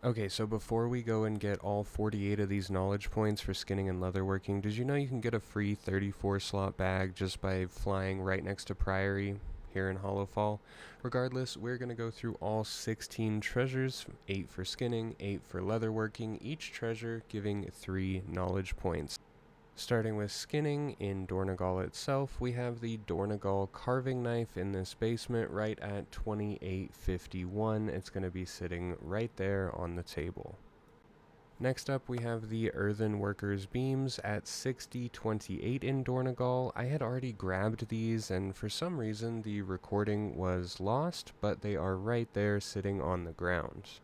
Okay, so before we go and get all 48 of these knowledge points for skinning and leatherworking, did you know you can get a free 34 slot bag just by flying right next to Priory here in Hollow Fall? Regardless, we're going to go through all 16 treasures, 8 for skinning, 8 for leatherworking, each treasure giving 3 knowledge points. Starting with skinning in Dornagal itself, we have the Dornagal carving knife in this basement right at 2851. It's going to be sitting right there on the table. Next up, we have the Earthen Workers Beams at 6028 in Dornagal. I had already grabbed these, and for some reason the recording was lost, but they are right there sitting on the ground.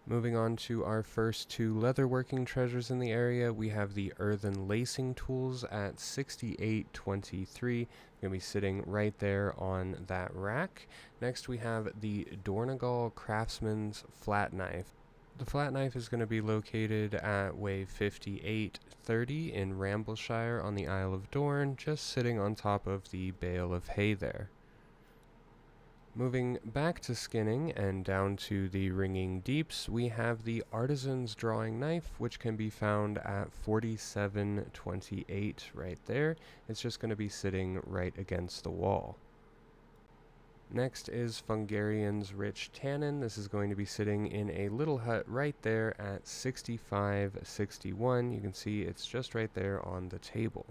Moving on to our first 2 leatherworking treasures in the area, we have the earthen lacing tools at 6823. Going to be sitting right there on that rack. Next we have the Dornagal Craftsman's flat knife. The flat knife is going to be located at way 5830 in Rambleshire on the Isle of Dorn, just sitting on top of the bale of hay there. Moving back to skinning and down to the ringing deeps, we have the artisan's drawing knife, which can be found at 4728 right there. It's just going to be sitting right against the wall. Next is Fungarian's rich tannin. This is going to be sitting in a little hut right there at 6561. You can see it's just right there on the table.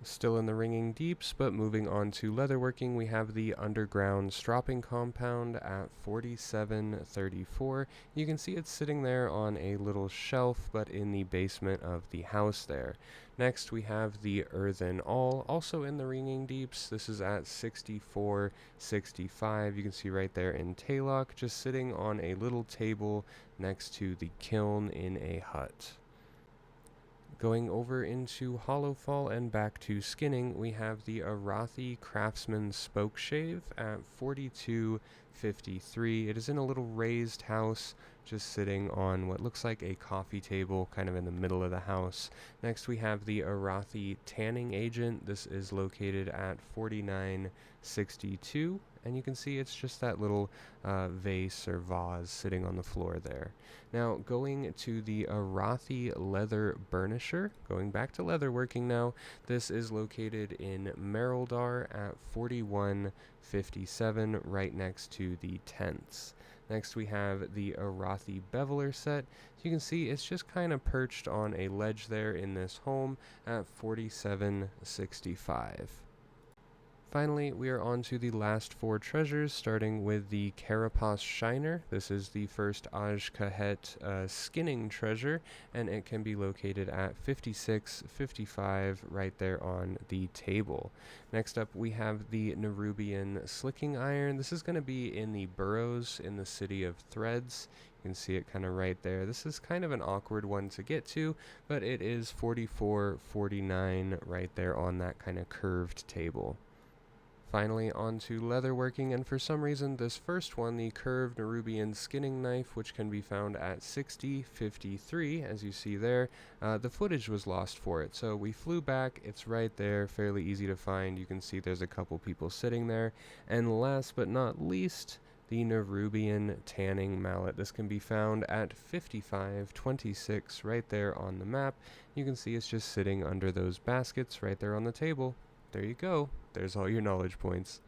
Still in the ringing deeps, but moving on to leatherworking, we have the underground stropping compound at 4734. You can see it's sitting there on a little shelf, but in the basement of the house there. Next, we have the earthen awl, also in the ringing deeps. This is at 6465. You can see right there in Taylock, just sitting on a little table next to the kiln in a hut. Going over into Hollowfall and back to skinning, we have the Arathi Craftsman Spoke Shave at 4253. It is in a little raised house, just sitting on what looks like a coffee table kind of in the middle of the house. Next we have the Arathi Tanning Agent. This is located at 4962. And you can see it's just that little vase or vase sitting on the floor there. Now, going to the Arathi Leather Burnisher, going back to leatherworking now, this is located in Mereldar at 4157, right next to the tents. Next we have the Arathi Beveler set. You can see it's just kind of perched on a ledge there in this home at 4765. Finally, we are on to the last 4 treasures, starting with the Carapace Shiner. This is the first Aj Kahet skinning treasure, and it can be located at 5655 right there on the table. Next up, we have the Nerubian Slicking Iron. This is going to be in the burrows in the City of Threads. You can see it kind of right there. This is kind of an awkward one to get to, but it is 4449 right there on that kind of curved table. Finally, on to leatherworking, and for some reason this first one, the curved Nerubian skinning knife, which can be found at 6053, as you see there, the footage was lost for it, so we flew back. It's right there, fairly easy to find. You can see there's a couple people sitting there. And last but not least, the Nerubian tanning mallet. This can be found at 5526 right there on the map. You can see it's just sitting under those baskets right there on the table. There you go. There's all your knowledge points.